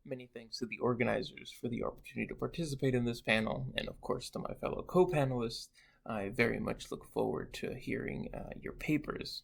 Many thanks to the organizers for the opportunity to participate in this panel, and of course to my fellow co-panelists. I very much look forward to hearing your papers.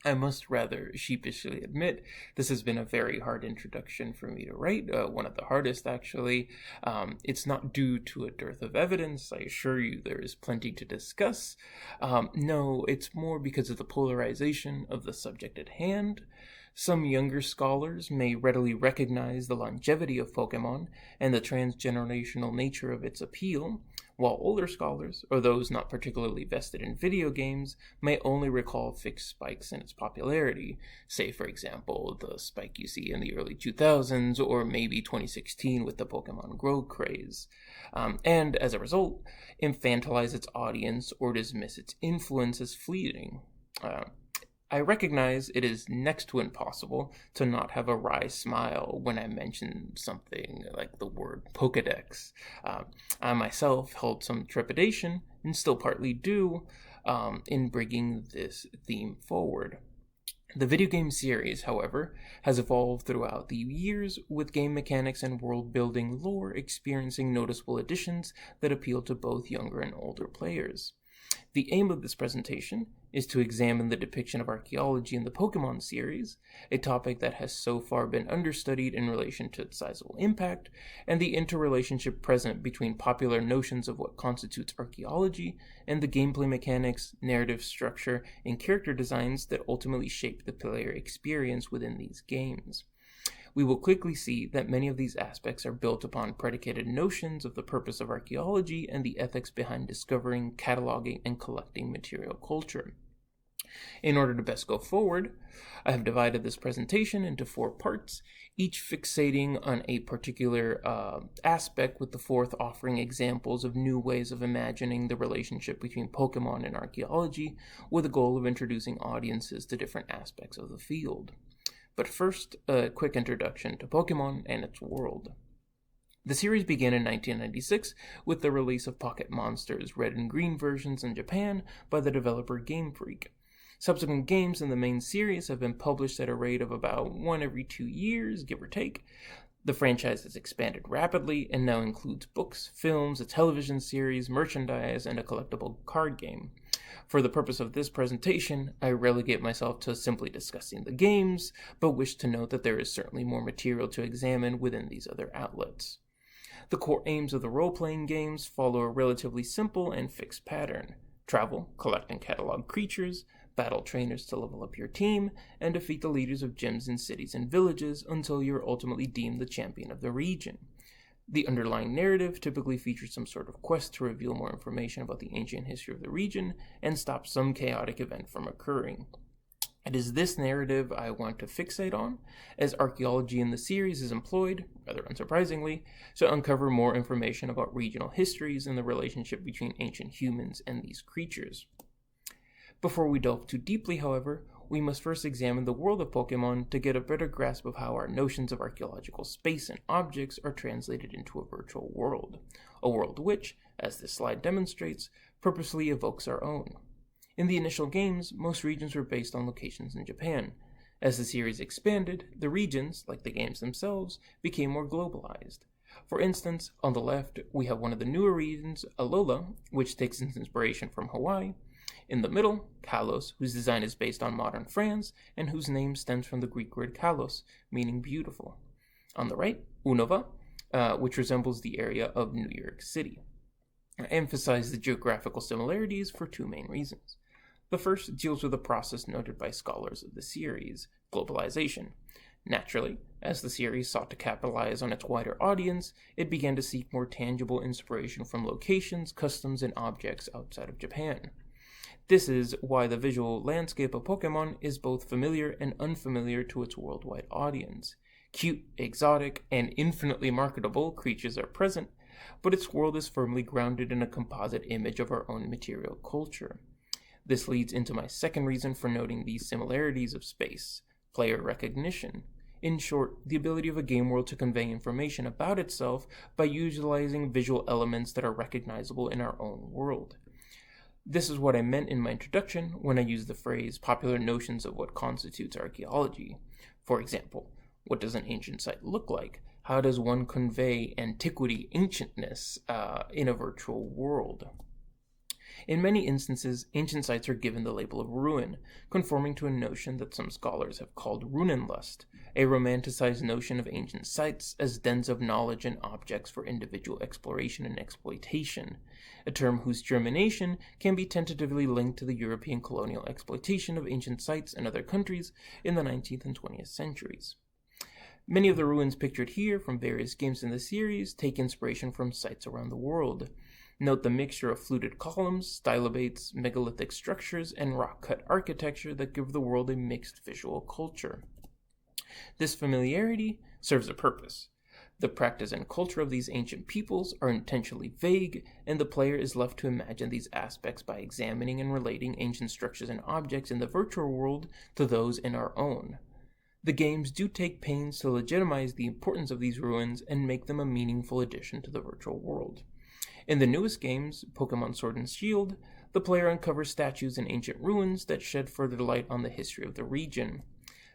I must rather sheepishly admit this has been a very hard introduction for me to write, one of the hardest actually. It's not due to a dearth of evidence, I assure you there is plenty to discuss. No, it's more because of the polarization of the subject at hand. Some younger scholars may readily recognize the longevity of Pokémon and the transgenerational nature of its appeal, while older scholars, or those not particularly vested in video games, may only recall fixed spikes in its popularity, say for example the spike you see in the early 2000s or maybe 2016 with the Pokemon Go craze, and as a result, infantilize its audience or dismiss its influence as fleeting. I recognize it is next to impossible to not have a wry smile when I mention something like the word Pokedex. I myself held some trepidation, and still partly do, in bringing this theme forward. The video game series, however, has evolved throughout the years, with game mechanics and world-building lore experiencing noticeable additions that appeal to both younger and older players. The aim of this presentation is to examine the depiction of archaeology in the Pokémon series, a topic that has so far been understudied in relation to its sizable impact, and the interrelationship present between popular notions of what constitutes archaeology and the gameplay mechanics, narrative structure, and character designs that ultimately shape the player experience within these games. We will quickly see that many of these aspects are built upon predicated notions of the purpose of archaeology and the ethics behind discovering, cataloging, and collecting material culture. In order to best go forward, I have divided this presentation into 4 parts, each fixating on a particular aspect, with the fourth offering examples of new ways of imagining the relationship between Pokemon and archaeology, with the goal of introducing audiences to different aspects of the field. But first, a quick introduction to Pokémon and its world. The series began in 1996 with the release of Pocket Monsters Red and Green versions in Japan by the developer Game Freak. Subsequent games in the main series have been published at a rate of about 1 every 2 years, give or take. The franchise has expanded rapidly and now includes books, films, a television series, merchandise, and a collectible card game. For the purpose of this presentation, I relegate myself to simply discussing the games, but wish to note that there is certainly more material to examine within these other outlets. The core aims of the role-playing games follow a relatively simple and fixed pattern: travel, collect and catalog creatures, battle trainers to level up your team, and defeat the leaders of gyms in cities and villages until you're ultimately deemed the champion of the region. The underlying narrative typically features some sort of quest to reveal more information about the ancient history of the region and stop some chaotic event from occurring. It is this narrative I want to fixate on, as archaeology in the series is employed, rather unsurprisingly, to uncover more information about regional histories and the relationship between ancient humans and these creatures. Before we delve too deeply, however, we must first examine the world of Pokemon to get a better grasp of how our notions of archaeological space and objects are translated into a virtual world, a world which, as this slide demonstrates, purposely evokes our own. In the initial games, most regions were based on locations in Japan. As the series expanded, the regions, like the games themselves, became more globalized. For instance, on the left, we have one of the newer regions, Alola, which takes its inspiration from Hawaii. In the middle, Kalos, whose design is based on modern France, and whose name stems from the Greek word kalos, meaning beautiful. On the right, Unova, which resembles the area of New York City. I emphasize the geographical similarities for 2 main reasons. The first deals with a process noted by scholars of the series, globalization. Naturally, as the series sought to capitalize on its wider audience, it began to seek more tangible inspiration from locations, customs, and objects outside of Japan. This is why the visual landscape of Pokemon is both familiar and unfamiliar to its worldwide audience. Cute, exotic, and infinitely marketable creatures are present, but its world is firmly grounded in a composite image of our own material culture. This leads into my second reason for noting these similarities of space: player recognition. In short, the ability of a game world to convey information about itself by utilizing visual elements that are recognizable in our own world. This is what I meant in my introduction when I used the phrase popular notions of what constitutes archaeology. For example, what does an ancient site look like? How does one convey antiquity, ancientness, in a virtual world? In many instances, ancient sites are given the label of ruin, conforming to a notion that some scholars have called Ruinenlust, a romanticized notion of ancient sites as dens of knowledge and objects for individual exploration and exploitation, a term whose germination can be tentatively linked to the European colonial exploitation of ancient sites in other countries in the 19th and 20th centuries. Many of the ruins pictured here from various games in the series take inspiration from sites around the world. Note the mixture of fluted columns, stylobates, megalithic structures, and rock-cut architecture that give the world a mixed visual culture. This familiarity serves a purpose. The practice and culture of these ancient peoples are intentionally vague, and the player is left to imagine these aspects by examining and relating ancient structures and objects in the virtual world to those in our own. The games do take pains to legitimize the importance of these ruins and make them a meaningful addition to the virtual world. In the newest games, Pokémon Sword and Shield, the player uncovers statues in ancient ruins that shed further light on the history of the region.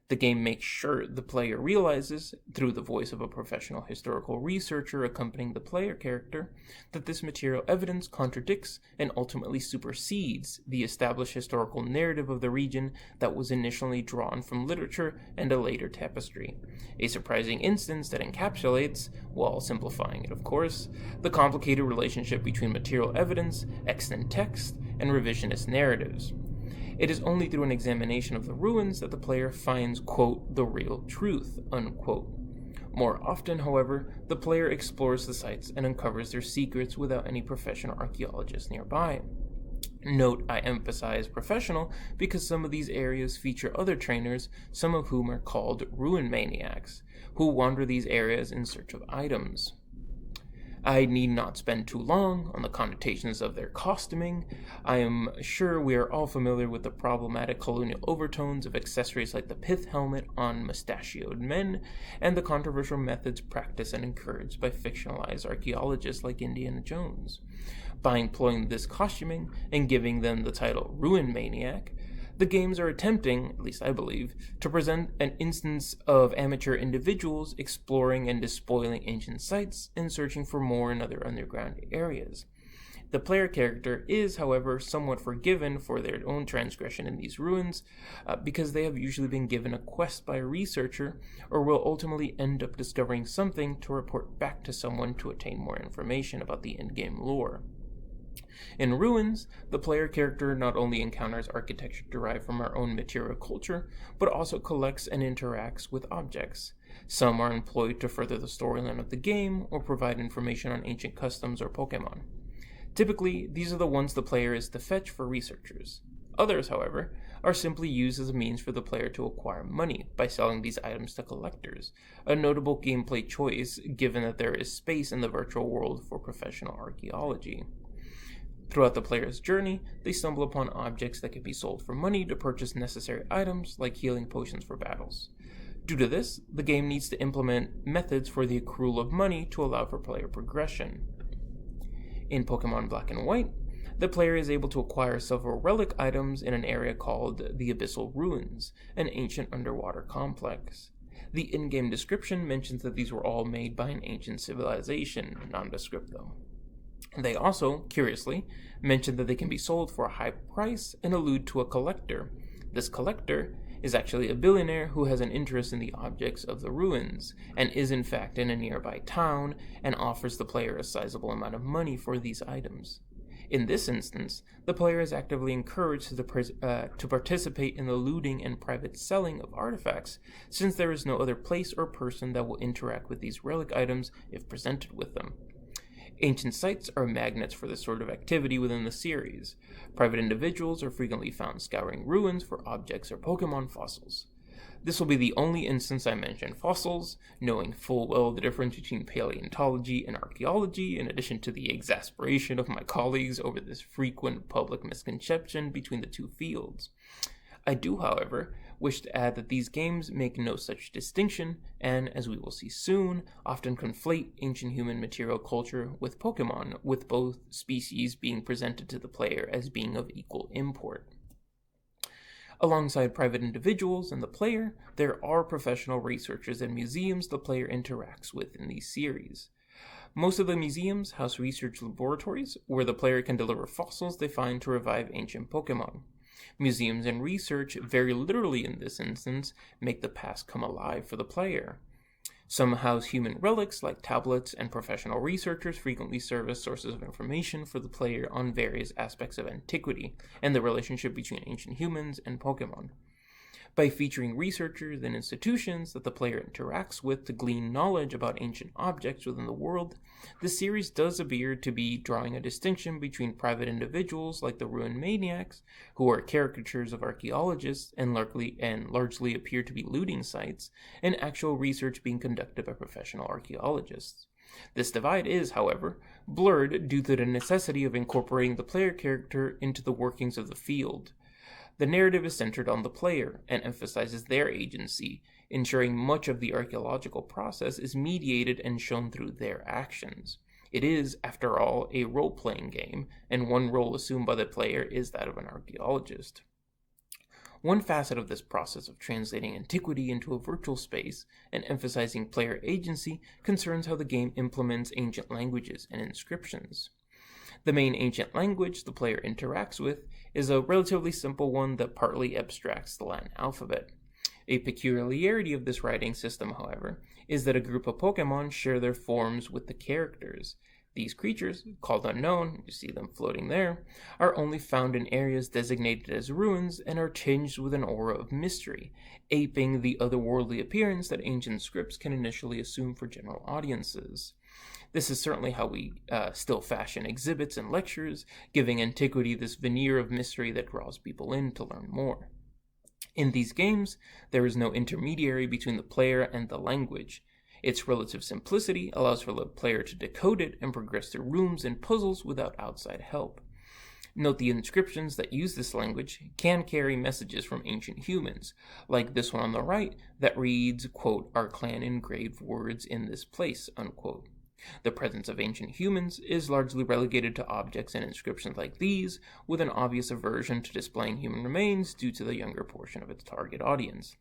The game makes sure the player realizes, through the voice of a professional historical researcher accompanying the player character, that this material evidence contradicts and ultimately supersedes the established historical narrative of the region that was initially drawn from literature and a later tapestry. A surprising instance that encapsulates, while simplifying it of course, the complicated relationship between material evidence, extant text, and revisionist narratives. It is only through an examination of the ruins that the player finds, quote, the real truth, unquote. More often, however, the player explores the sites and uncovers their secrets without any professional archaeologists nearby. Note I emphasize professional because some of these areas feature other trainers, some of whom are called ruin maniacs, who wander these areas in search of items. I need not spend too long on the connotations of their costuming. I am sure we are all familiar with the problematic colonial overtones of accessories like the pith helmet on mustachioed men, and the controversial methods practiced and encouraged by fictionalized archaeologists like Indiana Jones. By employing this costuming and giving them the title Ruin Maniac, the games are attempting, at least I believe, to present an instance of amateur individuals exploring and despoiling ancient sites and searching for more in other underground areas. The player character is, however, somewhat forgiven for their own transgression in these ruins, because they have usually been given a quest by a researcher, or will ultimately end up discovering something to report back to someone to attain more information about the in-game lore. In Ruins, the player character not only encounters architecture derived from our own material culture, but also collects and interacts with objects. Some are employed to further the storyline of the game or provide information on ancient customs or Pokémon. Typically, these are the ones the player is to fetch for researchers. Others, however, are simply used as a means for the player to acquire money by selling these items to collectors, a notable gameplay choice given that there is space in the virtual world for professional archaeology. Throughout the player's journey, they stumble upon objects that can be sold for money to purchase necessary items like healing potions for battles. Due to this, the game needs to implement methods for the accrual of money to allow for player progression. In Pokémon Black and White, the player is able to acquire several relic items in an area called the Abyssal Ruins, an ancient underwater complex. The in-game description mentions that these were all made by an ancient civilization, nondescript though. They also, curiously, mention that they can be sold for a high price and allude to a collector. This collector is actually a billionaire who has an interest in the objects of the ruins, and is in fact in a nearby town, and offers the player a sizable amount of money for these items. In this instance, the player is actively encouraged to participate in the looting and private selling of artifacts, since there is no other place or person that will interact with these relic items if presented with them. Ancient sites are magnets for this sort of activity within the series. Private individuals are frequently found scouring ruins for objects or Pokémon fossils. This will be the only instance I mention fossils, knowing full well the difference between paleontology and archaeology, in addition to the exasperation of my colleagues over this frequent public misconception between the two fields. I do, however, wish to add that these games make no such distinction, and, as we will see soon, often conflate ancient human material culture with Pokémon, with both species being presented to the player as being of equal import. Alongside private individuals and the player, there are professional researchers and museums the player interacts with in these series. Most of the museums house research laboratories where the player can deliver fossils they find to revive ancient Pokémon. Museums and research, very literally in this instance, make the past come alive for the player. Some house human relics like tablets, and professional researchers frequently serve as sources of information for the player on various aspects of antiquity and the relationship between ancient humans and Pokémon. By featuring researchers and institutions that the player interacts with to glean knowledge about ancient objects within the world, the series does appear to be drawing a distinction between private individuals like the Ruined Maniacs, who are caricatures of archaeologists and largely appear to be looting sites, and actual research being conducted by professional archaeologists. This divide is, however, blurred due to the necessity of incorporating the player character into the workings of the field. The narrative is centered on the player and emphasizes their agency, ensuring much of the archaeological process is mediated and shown through their actions. It is, after all, a role-playing game, and one role assumed by the player is that of an archaeologist. One facet of this process of translating antiquity into a virtual space and emphasizing player agency concerns how the game implements ancient languages and inscriptions. The main ancient language the player interacts with is a relatively simple one that partly abstracts the Latin alphabet. A peculiarity of this writing system, however, is that a group of Pokémon share their forms with the characters. These creatures, called unknown, you see them floating there, are only found in areas designated as ruins and are tinged with an aura of mystery, aping the otherworldly appearance that ancient scripts can initially assume for general audiences. This is certainly how we still fashion exhibits and lectures, giving antiquity this veneer of mystery that draws people in to learn more. In these games, there is no intermediary between the player and the language. Its relative simplicity allows for the player to decode it and progress through rooms and puzzles without outside help. Note the inscriptions that use this language can carry messages from ancient humans, like this one on the right that reads, quote, "Our clan engraved words in this place," unquote. The presence of ancient humans is largely relegated to objects and inscriptions like these, with an obvious aversion to displaying human remains due to the younger portion of its target audience.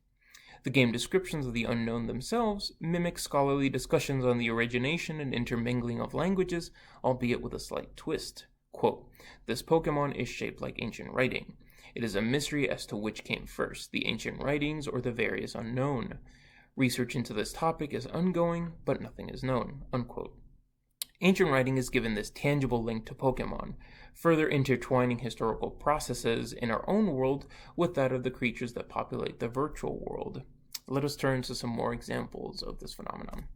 The game descriptions of the unknown themselves mimic scholarly discussions on the origination and intermingling of languages, albeit with a slight twist. Quote, "This Pokémon is shaped like ancient writing. It is a mystery as to which came first, the ancient writings or the various unknown. Research into this topic is ongoing, but nothing is known," unquote. Ancient writing is given this tangible link to Pokémon, further intertwining historical processes in our own world with that of the creatures that populate the virtual world. Let us turn to some more examples of this phenomenon.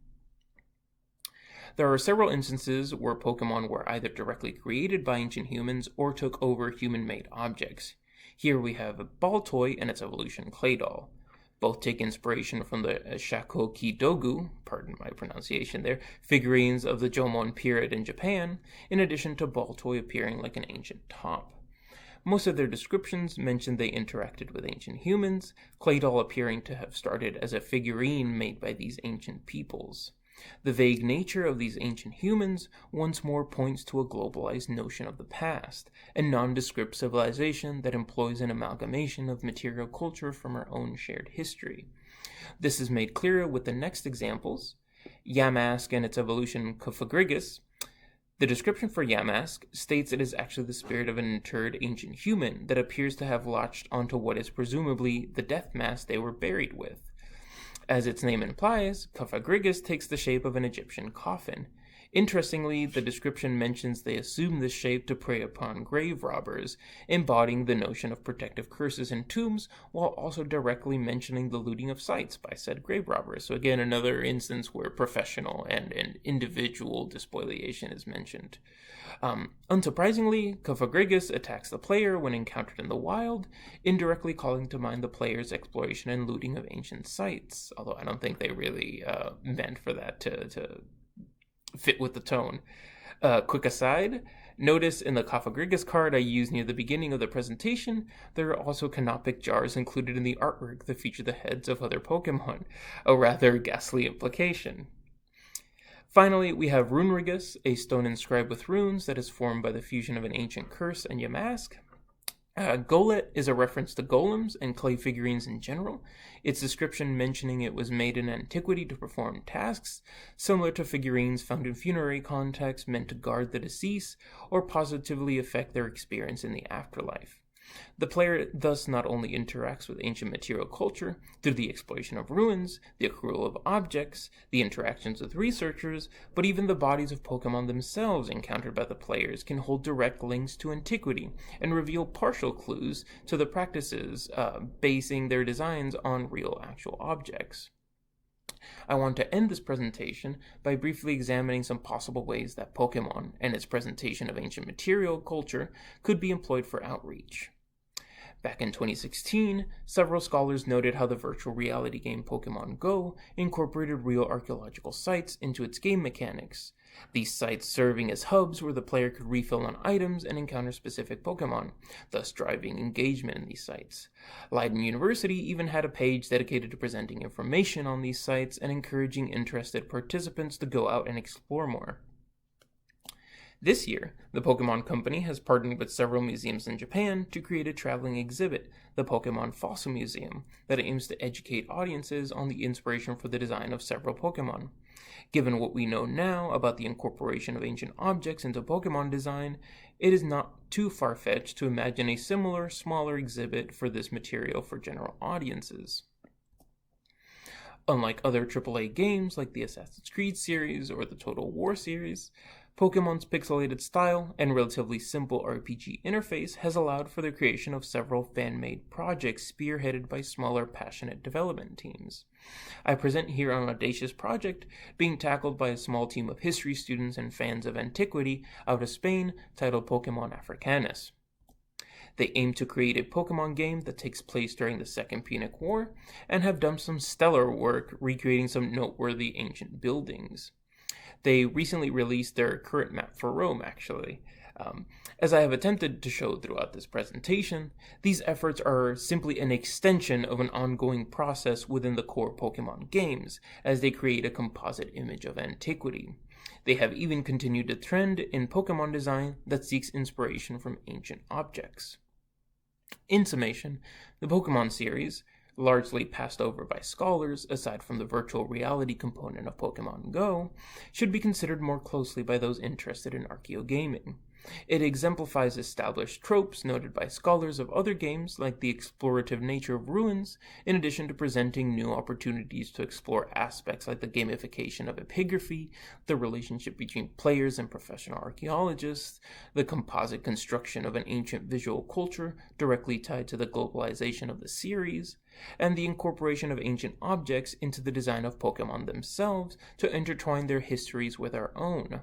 There are several instances where Pokémon were either directly created by ancient humans or took over human-made objects. Here we have Baltoy and its evolution Claydol. Both take inspiration from the Shakoki-dogu, pardon my pronunciation there, figurines of the Jomon period in Japan, in addition to Baltoy appearing like an ancient top. Most of their descriptions mention they interacted with ancient humans, Claydol appearing to have started as a figurine made by these ancient peoples. The vague nature of these ancient humans once more points to a globalized notion of the past, a nondescript civilization that employs an amalgamation of material culture from our own shared history. This is made clearer with the next examples. Yamask and its evolution Cofagrigus. The description for Yamask states it is actually the spirit of an interred ancient human that appears to have latched onto what is presumably the death mask they were buried with. As its name implies, Cofagrigus takes the shape of an Egyptian coffin. Interestingly, the description mentions they assume this shape to prey upon grave robbers, embodying the notion of protective curses and tombs, while also directly mentioning the looting of sites by said grave robbers. So again, another instance where professional and individual despoliation is mentioned. Unsurprisingly, Cofagrigus attacks the player when encountered in the wild, indirectly calling to mind the player's exploration and looting of ancient sites, although I don't think they really meant for that to fit with the tone. Quick aside, notice in the Cofagrigus card I used near the beginning of the presentation, there are also canopic jars included in the artwork that feature the heads of other Pokemon, a rather ghastly implication. Finally, we have Ruinenlust, a stone inscribed with runes that is formed by the fusion of an ancient curse and Yamask. Golet is a reference to golems and clay figurines in general, its description mentioning it was made in antiquity to perform tasks, similar to figurines found in funerary contexts meant to guard the deceased or positively affect their experience in the afterlife. The player thus not only interacts with ancient material culture through the exploration of ruins, the accrual of objects, the interactions with researchers, but even the bodies of Pokemon themselves encountered by the players can hold direct links to antiquity and reveal partial clues to the practices, basing their designs on real actual objects. I want to end this presentation by briefly examining some possible ways that Pokemon and its presentation of ancient material culture could be employed for outreach. Back in 2016, several scholars noted how the virtual reality game Pokémon Go incorporated real archaeological sites into its game mechanics, these sites serving as hubs where the player could refill on items and encounter specific Pokemon, thus driving engagement in these sites. Leiden University even had a page dedicated to presenting information on these sites and encouraging interested participants to go out and explore more. This year, the Pokemon Company has partnered with several museums in Japan to create a traveling exhibit, the Pokemon Fossil Museum, that aims to educate audiences on the inspiration for the design of several Pokemon. Given what we know now about the incorporation of ancient objects into Pokemon design, it is not too far-fetched to imagine a similar, smaller exhibit for this material for general audiences. Unlike other AAA games like the Assassin's Creed series or the Total War series, Pokemon's pixelated style and relatively simple RPG interface has allowed for the creation of several fan-made projects spearheaded by smaller, passionate development teams. I present here an audacious project being tackled by a small team of history students and fans of antiquity out of Spain titled Pokémon Africanus. They aim to create a Pokemon game that takes place during the Second Punic War and have done some stellar work recreating some noteworthy ancient buildings. They recently released their current map for Rome, actually. As I have attempted to show throughout this presentation, these efforts are simply an extension of an ongoing process within the core Pokemon games, as they create a composite image of antiquity. They have even continued a trend in Pokemon design that seeks inspiration from ancient objects. In summation, the Pokemon series, largely passed over by scholars aside from the virtual reality component of Pokemon Go, should be considered more closely by those interested in archaeogaming. It exemplifies established tropes noted by scholars of other games like the explorative nature of ruins, in addition to presenting new opportunities to explore aspects like the gamification of epigraphy, the relationship between players and professional archaeologists, the composite construction of an ancient visual culture directly tied to the globalization of the series, and the incorporation of ancient objects into the design of Pokemon themselves to intertwine their histories with our own.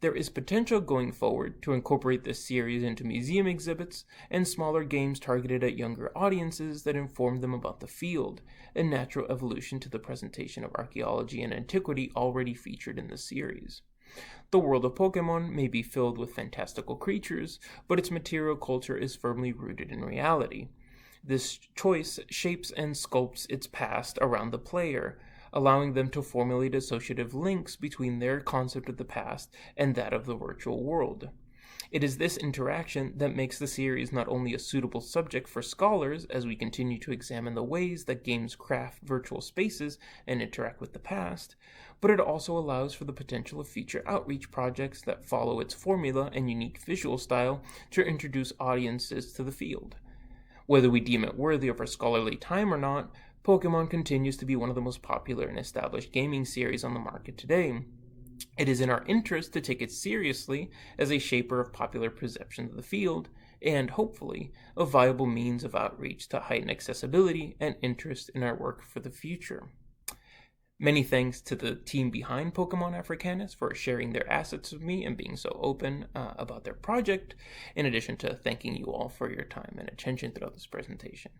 There is potential going forward to incorporate this series into museum exhibits and smaller games targeted at younger audiences that inform them about the field, a natural evolution to the presentation of archaeology and antiquity already featured in the series. The world of Pokemon may be filled with fantastical creatures, but its material culture is firmly rooted in reality. This choice shapes and sculpts its past around the player, allowing them to formulate associative links between their concept of the past and that of the virtual world. It is this interaction that makes the series not only a suitable subject for scholars as we continue to examine the ways that games craft virtual spaces and interact with the past, but it also allows for the potential of future outreach projects that follow its formula and unique visual style to introduce audiences to the field. Whether we deem it worthy of our scholarly time or not, Pokemon continues to be one of the most popular and established gaming series on the market today. It is in our interest to take it seriously as a shaper of popular perceptions of the field, and hopefully, a viable means of outreach to heighten accessibility and interest in our work for the future. Many thanks to the team behind Pokemon Africanus for sharing their assets with me and being so open about their project, in addition to thanking you all for your time and attention throughout this presentation.